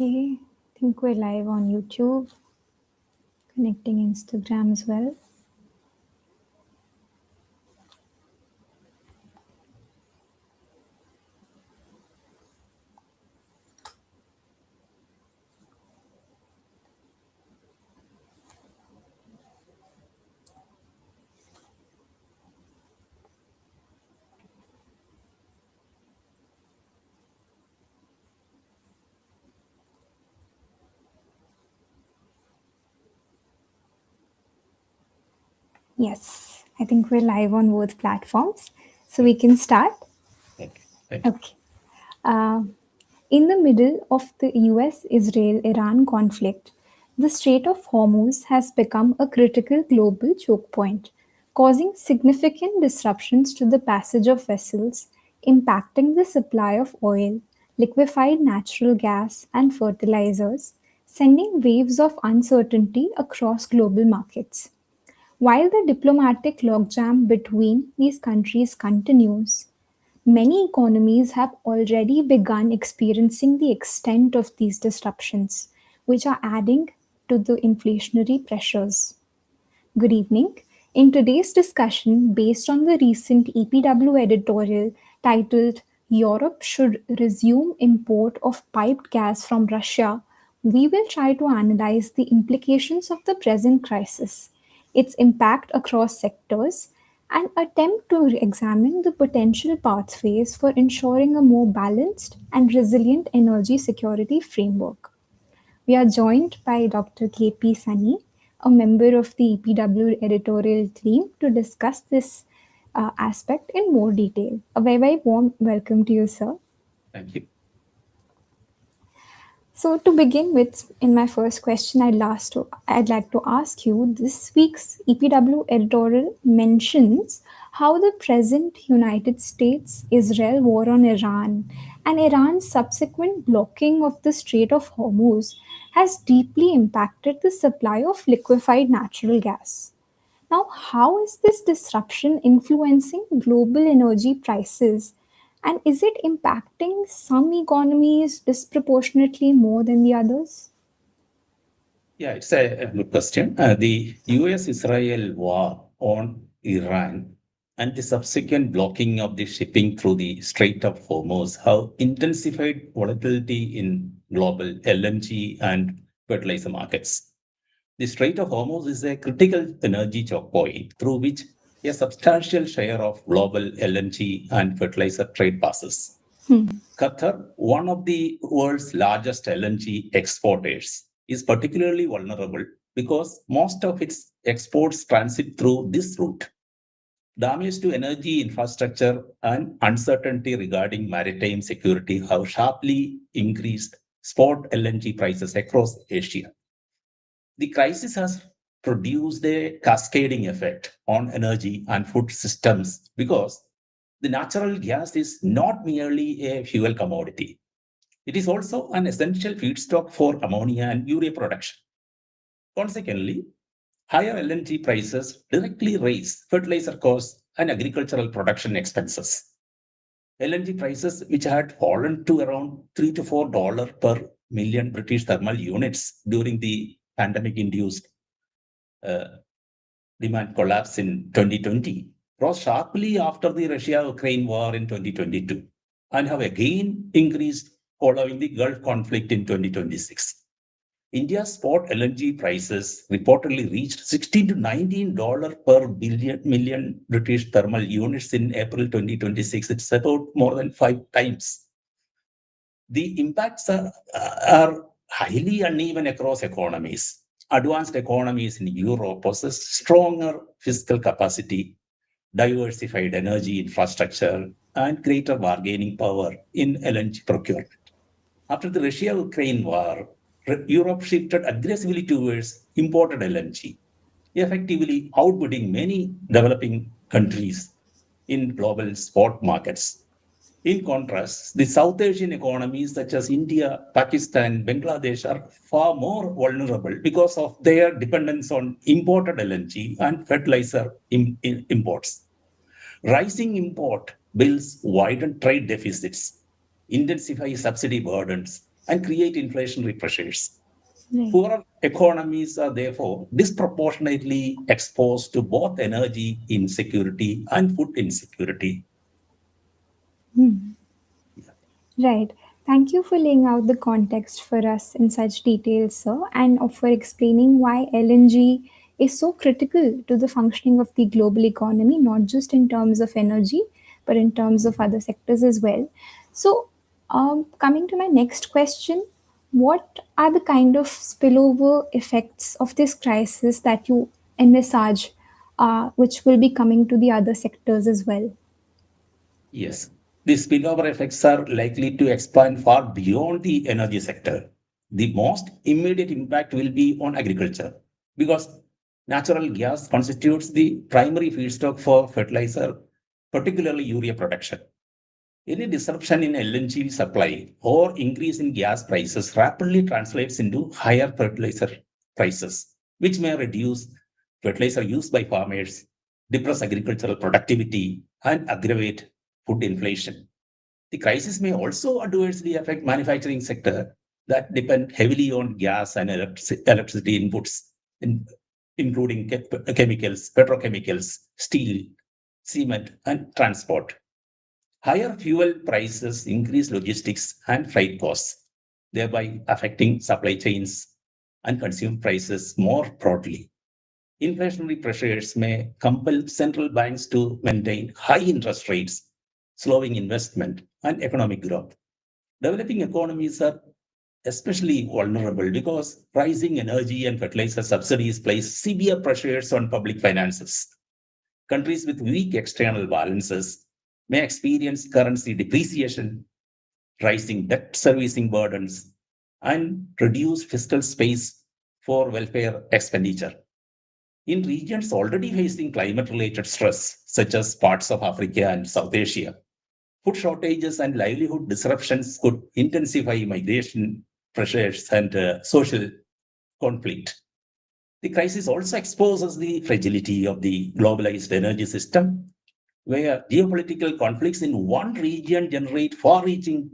Okay, I think we're live on YouTube, connecting Instagram as well. Yes, I think we're live on both platforms, so we can start. Okay. Thank you. Okay. Uh, in the middle of the US Israel Iran conflict, the Strait of Hormuz has become a critical global choke point, causing significant disruptions to the passage of vessels, impacting the supply of oil, liquefied natural gas, and fertilizers, sending waves of uncertainty across global markets. While the diplomatic logjam between these countries continues, many economies have already begun experiencing the extent of these disruptions, which are adding to the inflationary pressures. Good evening. In today's discussion, based on the recent EPW editorial titled Europe Should Resume Import of Piped Gas from Russia, we will try to analyze the implications of the present crisis, its impact across sectors, and attempt to examine the potential pathways for ensuring a more balanced and resilient energy security framework. We are joined by Dr. KP Sunny, a member of the EPW editorial team, to discuss this aspect in more detail. A very, very warm welcome to you, sir. Thank you. So, to begin with, in my first question, I'd like to ask you this week's EPW editorial mentions how the present United States Israel war on Iran and Iran's subsequent blocking of the Strait of Hormuz has deeply impacted the supply of liquefied natural gas. Now, how is this disruption influencing global energy prices? And is it impacting some economies disproportionately more than the others? Yeah, it's a good question. The US-Israel war on Iran and the subsequent blocking of the shipping through the Strait of Hormuz have intensified volatility in global LNG and fertilizer markets. The Strait of Hormuz is a critical energy choke point through which a substantial share of global LNG and fertilizer trade passes. Qatar, one of the world's largest LNG exporters, is particularly vulnerable because most of its exports transit through this route. Damage to energy infrastructure and uncertainty regarding maritime security have sharply increased spot LNG prices across Asia. The crisis has produced a cascading effect on energy and food systems because the natural gas is not merely a fuel commodity. It is also an essential feedstock for ammonia and urea production. Consequently, higher LNG prices directly raise fertilizer costs and agricultural production expenses. LNG prices, which had fallen to around $3 to $4 per million British thermal units during the pandemic induced uh, demand collapse in 2020, rose sharply after the Russia-Ukraine war in 2022 and have again increased following the Gulf conflict in 2026. India's spot LNG prices reportedly reached $16 to $19 per million British thermal units in April 2026. It's about more than 5 times. The impacts are highly uneven across economies. Advanced economies in Europe possess stronger fiscal capacity, diversified energy infrastructure, and greater bargaining power in LNG procurement. After the Russia-Ukraine war, Europe shifted aggressively towards imported LNG, effectively outbidding many developing countries in global spot markets. In contrast, the South Asian economies such as India, Pakistan, Bangladesh are far more vulnerable because of their dependence on imported LNG and fertilizer imports. Rising import bills widen trade deficits, intensify subsidy burdens, and create inflationary pressures. Right. Poorer economies are therefore disproportionately exposed to both energy insecurity and food insecurity. Hmm. Right. Thank you for laying out the context for us in such detail, sir, and for explaining why LNG is so critical to the functioning of the global economy, not just in terms of energy, but in terms of other sectors as well. So, coming to my next question, what are the kind of spillover effects of this crisis that you envisage, which will be coming to the other sectors as well? Yes, the spillover effects are likely to expand far beyond the energy sector. The most immediate impact will be on agriculture because natural gas constitutes the primary feedstock for fertilizer, particularly urea production. Any disruption in LNG supply or increase in gas prices rapidly translates into higher fertilizer prices, which may reduce fertilizer use by farmers, depress agricultural productivity, and aggravate food inflation. The crisis may also adversely affect manufacturing sector that depend heavily on gas and electricity inputs, in, including chemicals, petrochemicals, steel, cement, and transport. Higher fuel prices increase logistics and freight costs, thereby affecting supply chains and consumer prices more broadly. Inflationary pressures may compel central banks to maintain high interest rates, slowing investment and economic growth. Developing economies are especially vulnerable because rising energy and fertilizer subsidies place severe pressures on public finances. Countries with weak external balances may experience currency depreciation, rising debt servicing burdens, and reduced fiscal space for welfare expenditure. In regions already facing climate related stress, such as parts of Africa and South Asia, food shortages and livelihood disruptions could intensify migration pressures and social conflict. The crisis also exposes the fragility of the globalized energy system, where geopolitical conflicts in one region generate far reaching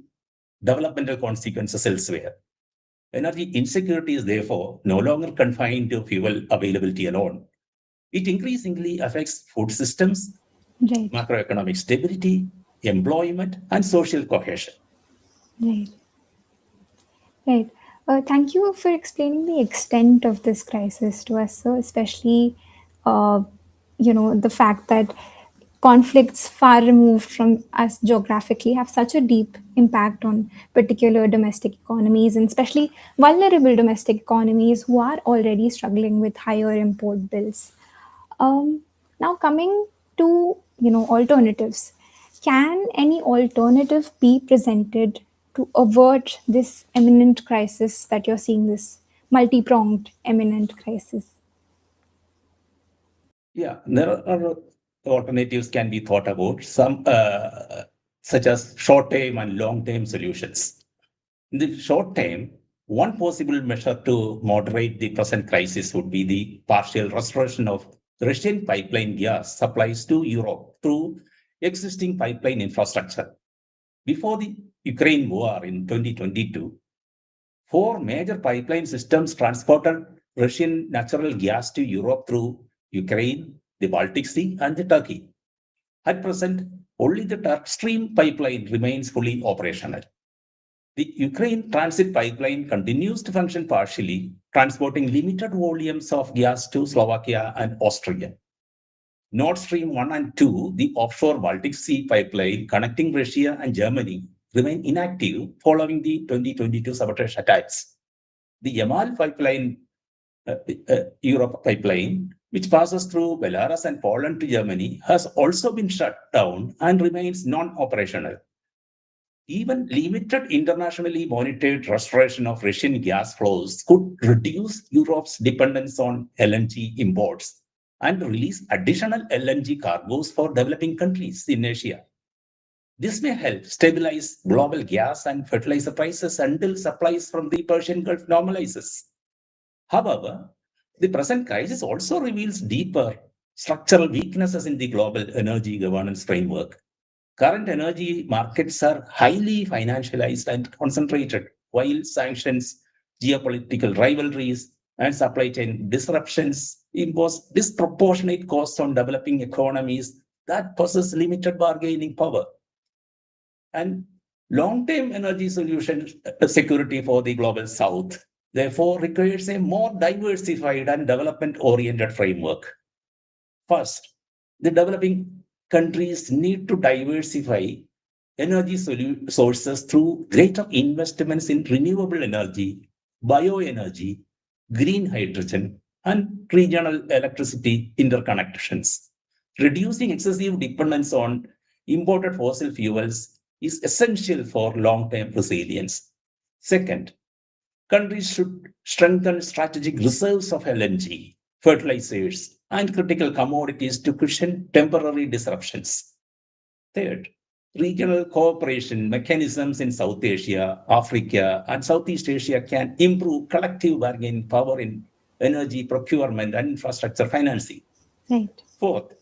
developmental consequences elsewhere. Energy insecurity is therefore no longer confined to fuel availability alone. It increasingly affects food systems, Right. macroeconomic stability, employment, and social cohesion. Right. Right. Thank you for explaining the extent of this crisis to us, sir, especially, uh, the fact that conflicts far removed from us geographically have such a deep impact on particular domestic economies, and especially vulnerable domestic economies who are already struggling with higher import bills. Um, Now coming to alternatives, can any alternative be presented to avert this imminent crisis that you're seeing, this multi-pronged imminent crisis? Yeah, there are alternatives can be thought about, some such as short-term and long-term solutions. In the short term, one possible measure to moderate the present crisis would be the partial restoration of Russian pipeline gas supplies to Europe through existing pipeline infrastructure. Before the Ukraine war in 2022, four major pipeline systems transported Russian natural gas to Europe through Ukraine, the Baltic Sea, and the Turkey. At present, only the Turk Stream pipeline remains fully operational. The Ukraine transit pipeline continues to function partially, transporting limited volumes of gas to Slovakia and Austria. Nord Stream 1 and 2, the offshore Baltic Sea pipeline connecting Russia and Germany, remain inactive following the 2022 sabotage attacks. The Yamal pipeline, Europe pipeline, which passes through Belarus and Poland to Germany, has also been shut down and remains non operational. Even limited internationally monitored restoration of Russian gas flows could reduce Europe's dependence on LNG imports and release additional LNG cargoes for developing countries in Asia. This may help stabilize global gas and fertilizer prices until supplies from the Persian Gulf normalizes. However, the present crisis also reveals deeper structural weaknesses in the global energy governance framework. Current energy markets are highly financialized and concentrated, while sanctions, geopolitical rivalries, and supply chain disruptions impose disproportionate costs on developing economies that possess limited bargaining power. And long-term energy solution security for the global south, therefore, requires a more diversified and development-oriented framework. First, the developing countries need to diversify energy sources through greater investments in renewable energy, bioenergy, green hydrogen, and regional electricity interconnections. Reducing excessive dependence on imported fossil fuels is essential for long-term resilience. Second, countries should strengthen strategic reserves of LNG, fertilizers, and critical commodities to cushion temporary disruptions. Third, regional cooperation mechanisms in South Asia, Africa, and Southeast Asia can improve collective bargaining power in energy procurement and infrastructure financing. Right. Fourth,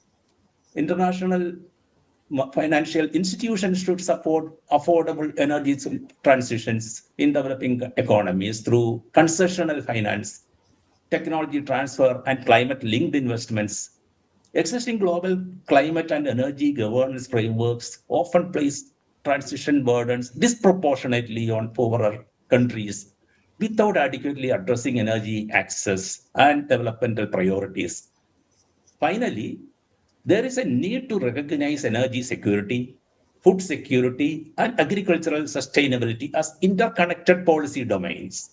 international financial institutions should support affordable energy transitions in developing economies through concessional finance, technology transfer, and climate linked investments. Existing global climate and energy governance frameworks often place transition burdens disproportionately on poorer countries without adequately addressing energy access and developmental priorities. Finally, there is a need to recognize energy security, food security, and agricultural sustainability as interconnected policy domains.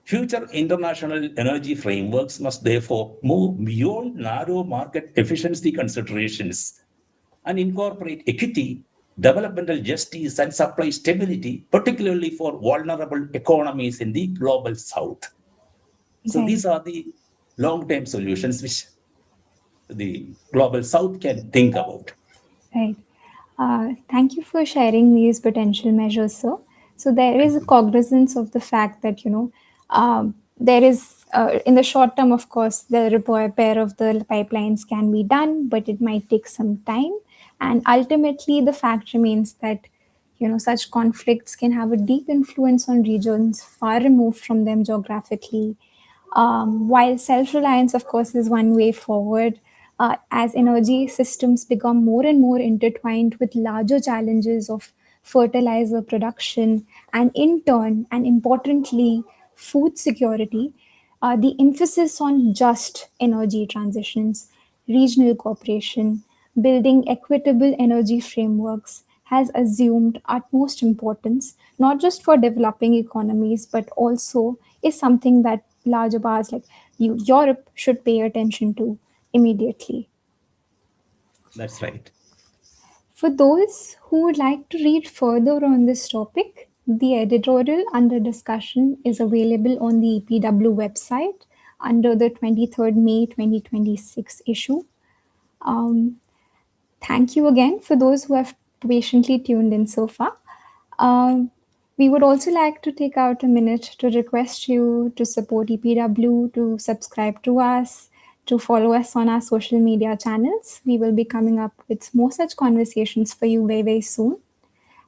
Future international energy frameworks must therefore move beyond narrow market efficiency considerations and incorporate equity, developmental justice, and supply stability, particularly for vulnerable economies in the global south. So Right. these are the long-term solutions which the global south can think about. Right. Thank you for sharing these potential measures, sir. So there is Thank a you. cognizance of the fact that there is in the short term, of course, the repair of the pipelines can be done, but it might take some time. And ultimately, the fact remains that such conflicts can have a deep influence on regions far removed from them geographically. While self reliance, of course, is one way forward, as energy systems become more and more intertwined with larger challenges of fertilizer production and, in turn, and importantly, food security, the emphasis on just energy transitions, regional cooperation, building equitable energy frameworks has assumed utmost importance, not just for developing economies, but also is something that larger powers like Europe should pay attention to immediately. That's right. For those who would like to read further on this topic, the editorial under discussion is available on the EPW website under the 23rd May 2026 issue. Um, Thank you again for those who have patiently tuned in so far. Um, we would also like to take out a minute to request you to support EPW, to subscribe to us, to follow us on our social media channels. We will be coming up with more such conversations for you very, very soon.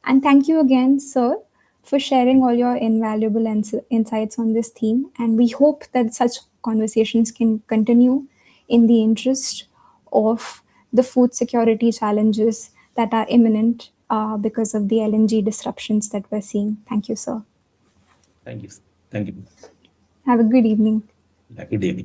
And thank you again, sir, for sharing all your invaluable insights on this theme. And we hope that such conversations can continue in the interest of the food security challenges that are imminent because of the LNG disruptions that we're seeing. Thank you, sir. Thank you. Thank you. Have a good evening. Good evening.